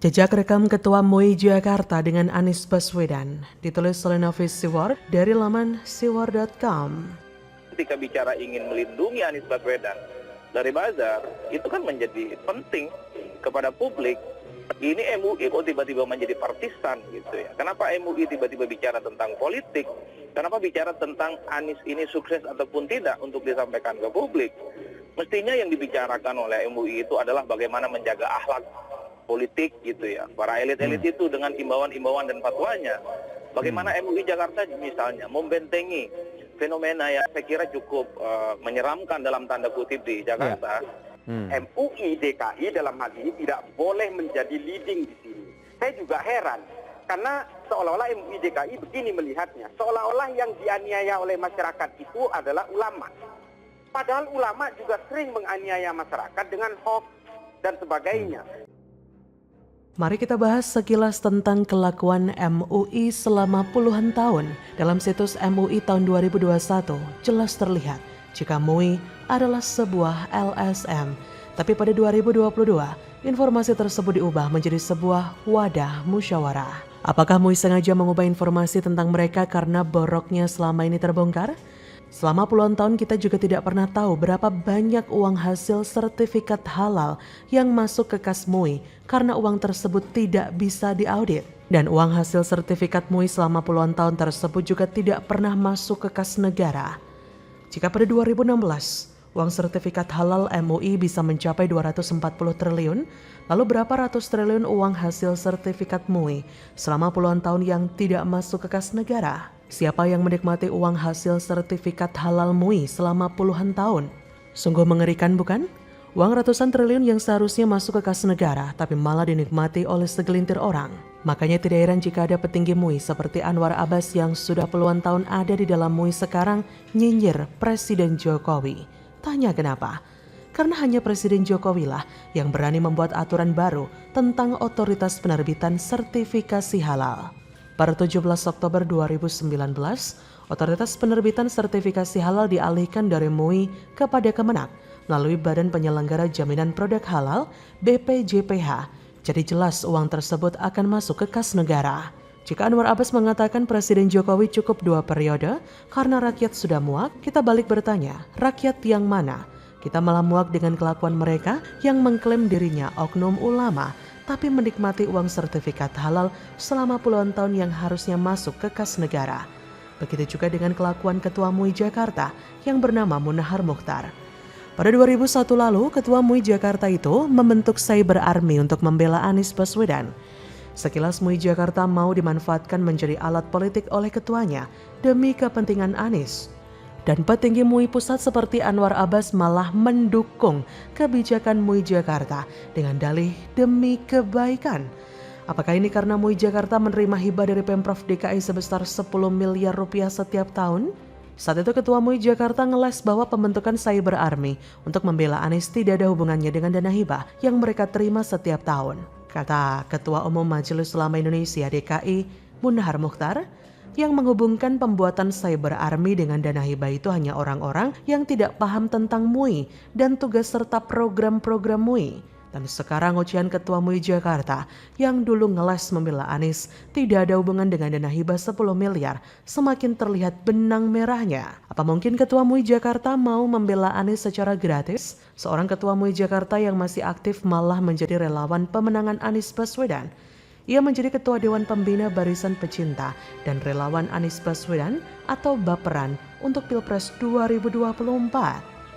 Jejak rekam Ketua MUI Jakarta dengan Anies Baswedan, ditulis oleh Nafis Siwar dari laman siwar.com. Ketika bicara ingin melindungi Anies Baswedan dari buzzer, itu kan menjadi penting kepada publik. Ini MUI kok tiba-tiba menjadi partisan gitu ya. Kenapa MUI tiba-tiba bicara tentang politik? Kenapa bicara tentang Anies ini sukses ataupun tidak untuk disampaikan ke publik? Mestinya yang dibicarakan oleh MUI itu adalah bagaimana menjaga akhlak politik gitu ya, para elit-elit itu dengan imbauan-imbauan dan fatwanya. Bagaimana MUI Jakarta misalnya membentengi fenomena yang saya kira cukup menyeramkan dalam tanda kutip di Jakarta. MUI DKI dalam hal ini tidak boleh menjadi leading di sini. Saya juga heran karena seolah-olah MUI DKI begini melihatnya, seolah-olah yang dianiaya oleh masyarakat itu adalah ulama. Padahal ulama juga sering menganiaya masyarakat dengan hoax dan sebagainya. Mari kita bahas sekilas tentang kelakuan MUI selama puluhan tahun. Dalam situs MUI tahun 2021, jelas terlihat jika MUI adalah sebuah LSM. Tapi pada 2022, informasi tersebut diubah menjadi sebuah wadah musyawarah. Apakah MUI sengaja mengubah informasi tentang mereka karena boroknya selama ini terbongkar? Selama puluhan tahun kita juga tidak pernah tahu berapa banyak uang hasil sertifikat halal yang masuk ke kas MUI karena uang tersebut tidak bisa diaudit. Dan uang hasil sertifikat MUI selama puluhan tahun tersebut juga tidak pernah masuk ke kas negara. Jika pada 2016, uang sertifikat halal MUI bisa mencapai 240 triliun, lalu berapa ratus triliun uang hasil sertifikat MUI selama puluhan tahun yang tidak masuk ke kas negara? Siapa yang menikmati uang hasil sertifikat halal MUI selama puluhan tahun? Sungguh mengerikan bukan? Uang ratusan triliun yang seharusnya masuk ke kas negara tapi malah dinikmati oleh segelintir orang. Makanya tidak heran jika ada petinggi MUI seperti Anwar Abbas yang sudah puluhan tahun ada di dalam MUI sekarang nyinyir Presiden Jokowi. Tanya kenapa? Karena hanya Presiden Jokowi lah yang berani membuat aturan baru tentang otoritas penerbitan sertifikasi halal. Pada 17 Oktober 2019, otoritas penerbitan sertifikasi halal dialihkan dari MUI kepada Kemenak melalui Badan Penyelenggara Jaminan Produk Halal (BPJPH). Jadi jelas uang tersebut akan masuk ke kas negara. Jika Anwar Abbas mengatakan Presiden Jokowi cukup 2 periode karena rakyat sudah muak, kita balik bertanya, rakyat yang mana? Kita malah muak dengan kelakuan mereka yang mengklaim dirinya oknum ulama, tapi menikmati uang sertifikat halal selama puluhan tahun yang harusnya masuk ke kas negara. Begitu juga dengan kelakuan Ketua MUI Jakarta yang bernama Munahar Mukhtar. Pada 2001 lalu, Ketua MUI Jakarta itu membentuk Cyber Army untuk membela Anies Baswedan. Sekilas MUI Jakarta mau dimanfaatkan menjadi alat politik oleh ketuanya demi kepentingan Anies. Dan petinggi MUI pusat seperti Anwar Abbas malah mendukung kebijakan MUI Jakarta dengan dalih demi kebaikan. Apakah ini karena MUI Jakarta menerima hibah dari Pemprov DKI sebesar 10 miliar rupiah setiap tahun? Saat itu Ketua MUI Jakarta ngeles bahwa pembentukan Cyber Army untuk membela Anies tidak ada hubungannya dengan dana hibah yang mereka terima setiap tahun. Kata Ketua Umum Majelis Ulama Indonesia DKI, Munahar Mukhtar, yang menghubungkan pembuatan Cyber Army dengan dana hibah itu hanya orang-orang yang tidak paham tentang MUI dan tugas serta program-program MUI. Dan sekarang ocehan Ketua MUI Jakarta yang dulu ngeles membela Anies tidak ada hubungan dengan dana hibah 10 miliar semakin terlihat benang merahnya. Apa mungkin Ketua MUI Jakarta mau membela Anies secara gratis? Seorang Ketua MUI Jakarta yang masih aktif malah menjadi relawan pemenangan Anies Baswedan. Ia menjadi Ketua Dewan Pembina Barisan Pecinta dan Relawan Anies Baswedan atau Baperan untuk Pilpres 2024.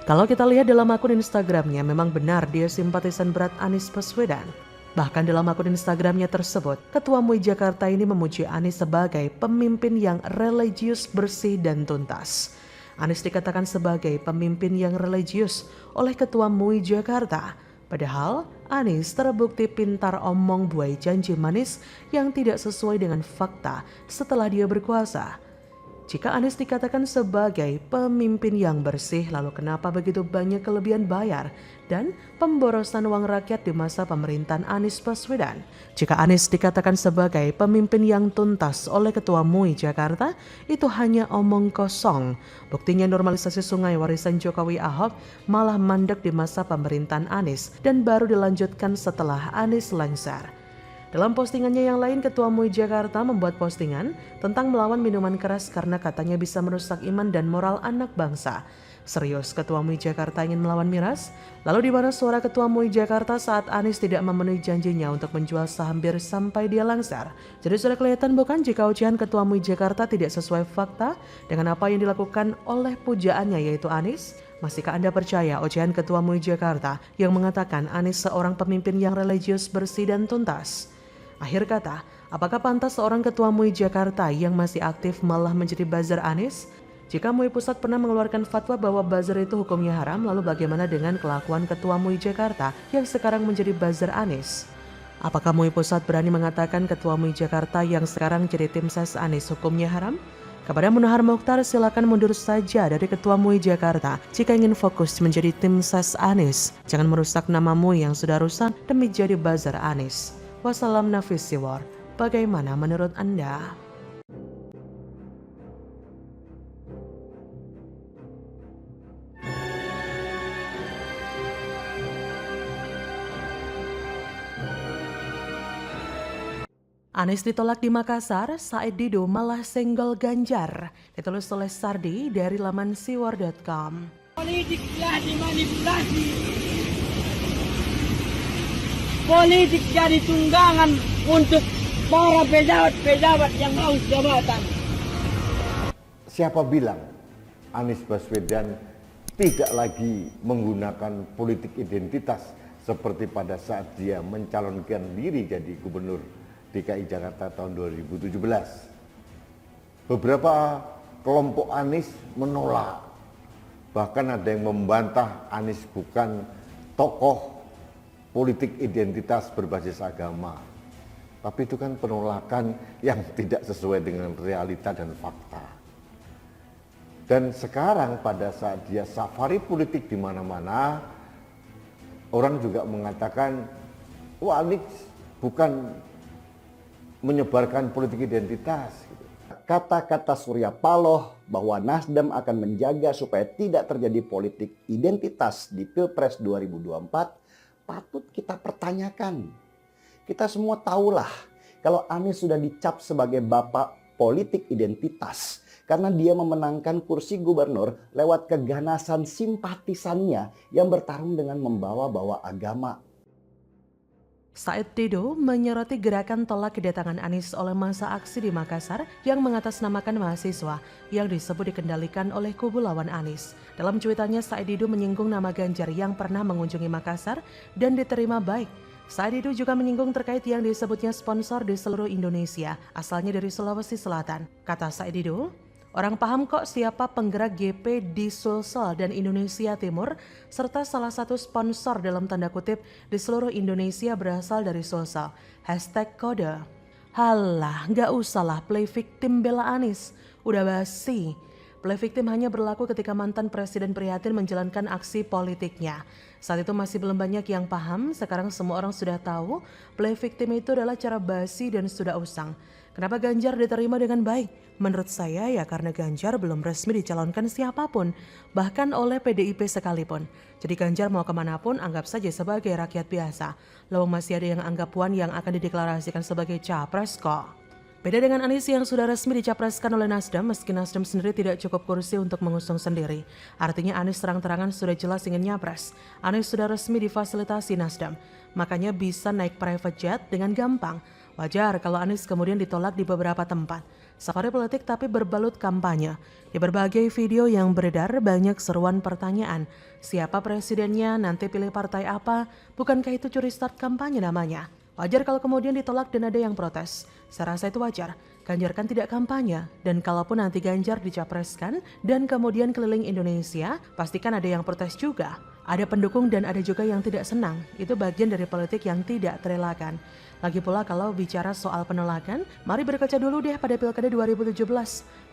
Kalau kita lihat dalam akun Instagramnya memang benar dia simpatisan berat Anies Baswedan. Bahkan dalam akun Instagramnya tersebut, Ketua MUI Jakarta ini memuji Anies sebagai pemimpin yang religius, bersih, dan tuntas. Anies dikatakan sebagai pemimpin yang religius oleh Ketua MUI Jakarta. Padahal Anies terbukti pintar omong buai janji manis yang tidak sesuai dengan fakta setelah dia berkuasa. Jika Anies dikatakan sebagai pemimpin yang bersih, lalu kenapa begitu banyak kelebihan bayar dan pemborosan uang rakyat di masa pemerintahan Anies Baswedan? Jika Anies dikatakan sebagai pemimpin yang tuntas oleh Ketua MUI Jakarta, itu hanya omong kosong. Buktinya normalisasi sungai warisan Jokowi Ahok malah mandek di masa pemerintahan Anies dan baru dilanjutkan setelah Anies lengser. Dalam postingannya yang lain, Ketua MUI Jakarta membuat postingan tentang melawan minuman keras karena katanya bisa merusak iman dan moral anak bangsa. Serius Ketua MUI Jakarta ingin melawan miras? Lalu di mana suara Ketua MUI Jakarta saat Anies tidak memenuhi janjinya untuk menjual saham bir sampai dia langsar? Jadi sudah kelihatan bukan jika ocehan Ketua MUI Jakarta tidak sesuai fakta dengan apa yang dilakukan oleh pujaannya yaitu Anies? Masihkah Anda percaya ocehan Ketua MUI Jakarta yang mengatakan Anies seorang pemimpin yang religius, bersih dan tuntas? Akhir kata, apakah pantas seorang Ketua MUI Jakarta yang masih aktif malah menjadi buzzer Anies? Jika MUI Pusat pernah mengeluarkan fatwa bahwa buzzer itu hukumnya haram, lalu bagaimana dengan kelakuan Ketua MUI Jakarta yang sekarang menjadi buzzer Anies? Apakah MUI Pusat berani mengatakan Ketua MUI Jakarta yang sekarang jadi tim ses Anies hukumnya haram? Kepada Munahar Mokhtar, silakan mundur saja dari Ketua MUI Jakarta jika ingin fokus menjadi tim ses Anies. Jangan merusak nama MUI yang sudah rusak demi jadi buzzer Anies. Wassalam Nafis Siwar, bagaimana menurut Anda? Anies ditolak di Makassar, Said Didu malah senggol Ganjar. Ditulis oleh Sardi dari laman siwar.com. Politik telah dimanipulasi. Politik jadi tunggangan untuk para pejabat-pejabat yang haus jabatan. Siapa bilang Anies Baswedan tidak lagi menggunakan politik identitas seperti pada saat dia mencalonkan diri jadi gubernur DKI Jakarta tahun 2017. Beberapa kelompok Anies menolak, bahkan ada yang membantah Anies bukan tokoh politik identitas berbasis agama. Tapi itu kan penolakan yang tidak sesuai dengan realita dan fakta. Dan sekarang pada saat dia safari politik di mana-mana, orang juga mengatakan, wah Anies bukan menyebarkan politik identitas. Kata-kata Surya Paloh bahwa Nasdem akan menjaga supaya tidak terjadi politik identitas di Pilpres 2024 patut kita pertanyakan. Kita semua tahulah kalau Anies sudah dicap sebagai bapak politik identitas karena dia memenangkan kursi gubernur lewat keganasan simpatisannya yang bertarung dengan membawa-bawa agama. Said Didu menyoroti gerakan tolak kedatangan Anies oleh massa aksi di Makassar yang mengatasnamakan mahasiswa yang disebut dikendalikan oleh kubu lawan Anies. Dalam cuitannya, Said Didu menyinggung nama Ganjar yang pernah mengunjungi Makassar dan diterima baik. Said Didu juga menyinggung terkait yang disebutnya sponsor di seluruh Indonesia, asalnya dari Sulawesi Selatan. Kata Said Didu, orang paham kok siapa penggerak GP di Sulsel dan Indonesia Timur, serta salah satu sponsor dalam tanda kutip di seluruh Indonesia berasal dari Sulsel. #kode. Halah, gak usahlah play victim bela Anies, udah basi. Play victim hanya berlaku ketika mantan presiden prihatin menjalankan aksi politiknya. Saat itu masih belum banyak yang paham, sekarang semua orang sudah tahu play victim itu adalah cara basi dan sudah usang. Kenapa Ganjar diterima dengan baik? Menurut saya ya karena Ganjar belum resmi dicalonkan siapapun, bahkan oleh PDIP sekalipun. Jadi Ganjar mau kemanapun anggap saja sebagai rakyat biasa. Lalu masih ada yang anggap Puan yang akan dideklarasikan sebagai capres kok. Beda dengan Anies yang sudah resmi dicapreskan oleh Nasdem, meski Nasdem sendiri tidak cukup kursi untuk mengusung sendiri. Artinya Anies terang-terangan sudah jelas ingin nyapres. Anies sudah resmi difasilitasi Nasdem, makanya bisa naik private jet dengan gampang. Wajar kalau Anies kemudian ditolak di beberapa tempat. Safari politik tapi berbalut kampanye. Di berbagai video yang beredar banyak seruan pertanyaan. Siapa presidennya, nanti pilih partai apa, bukankah itu curi start kampanye namanya? Wajar kalau kemudian ditolak dan ada yang protes. Saya rasa itu wajar. Ganjar kan tidak kampanye. Dan kalaupun nanti Ganjar dicapreskan dan kemudian keliling Indonesia, pastikan ada yang protes juga. Ada pendukung dan ada juga yang tidak senang. Itu bagian dari politik yang tidak terelakkan. Lagi pula kalau bicara soal penolakan, mari berkaca dulu deh pada Pilkada 2017.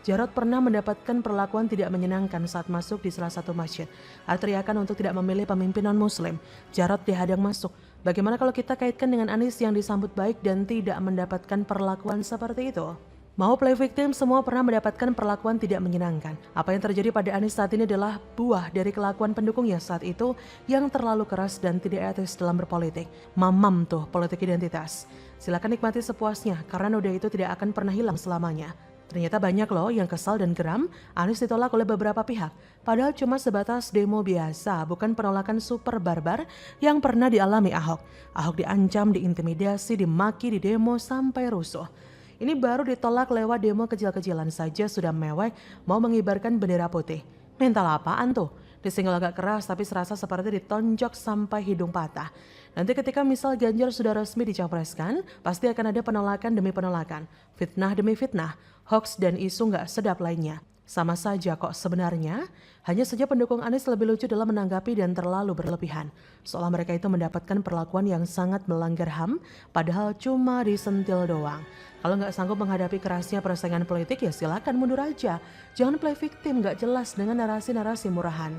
Jarod pernah mendapatkan perlakuan tidak menyenangkan saat masuk di salah satu masjid. Ada teriakan untuk tidak memilih pemimpin non-muslim. Jarod dihadang masuk. Bagaimana kalau kita kaitkan dengan Anies yang disambut baik dan tidak mendapatkan perlakuan seperti itu? Mau play victim, semua pernah mendapatkan perlakuan tidak menyenangkan. Apa yang terjadi pada Anies saat ini adalah buah dari kelakuan pendukungnya saat itu yang terlalu keras dan tidak etis dalam berpolitik. Mamam tuh politik identitas. Silakan nikmati sepuasnya karena noda itu tidak akan pernah hilang selamanya. Ternyata banyak loh yang kesal dan geram Anies ditolak oleh beberapa pihak. Padahal cuma sebatas demo biasa, bukan penolakan super barbar yang pernah dialami Ahok. Ahok diancam, diintimidasi, dimaki, didemo sampai rusuh. Ini baru ditolak lewat demo kecil-kecilan saja sudah mewek mau mengibarkan bendera putih. Mental apaan tuh? Disenggol agak keras tapi serasa seperti ditonjok sampai hidung patah. Nanti ketika misal Ganjar sudah resmi dicapreskan, pasti akan ada penolakan demi penolakan. Fitnah demi fitnah, hoax dan isu nggak sedap lainnya. Sama saja kok sebenarnya, hanya saja pendukung Anies lebih lucu dalam menanggapi dan terlalu berlebihan. Seolah mereka itu mendapatkan perlakuan yang sangat melanggar HAM, padahal cuma disentil doang. Kalau nggak sanggup menghadapi kerasnya persaingan politik ya silakan mundur aja. Jangan play victim nggak jelas dengan narasi-narasi murahan.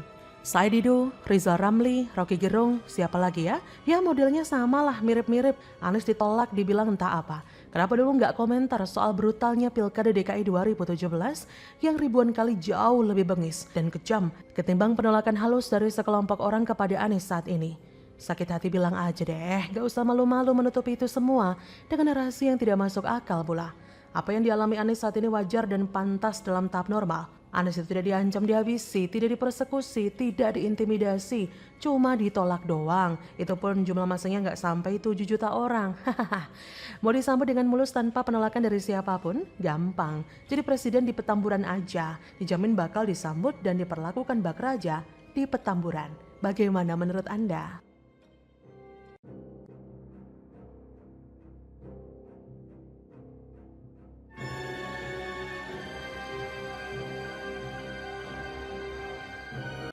Said Didu, Rizal Ramli, Rocky Gerung, siapa lagi ya? Ya modelnya sama lah, mirip-mirip. Anies ditolak dibilang entah apa. Kenapa dulu nggak komentar soal brutalnya Pilkada DKI 2017 yang ribuan kali jauh lebih bengis dan kejam ketimbang penolakan halus dari sekelompok orang kepada Anies saat ini. Sakit hati bilang aja deh, gak usah malu-malu menutupi itu semua dengan narasi yang tidak masuk akal pula. Apa yang dialami Anies saat ini wajar dan pantas dalam tahap normal. Anies itu tidak diancam dihabisi, tidak dipersekusi, tidak diintimidasi, cuma ditolak doang. Itu pun jumlah masanya nggak sampai 7 juta orang. Mau disambut dengan mulus tanpa penolakan dari siapapun? Gampang. Jadi presiden di Petamburan aja, dijamin bakal disambut dan diperlakukan bak raja di Petamburan. Bagaimana menurut Anda?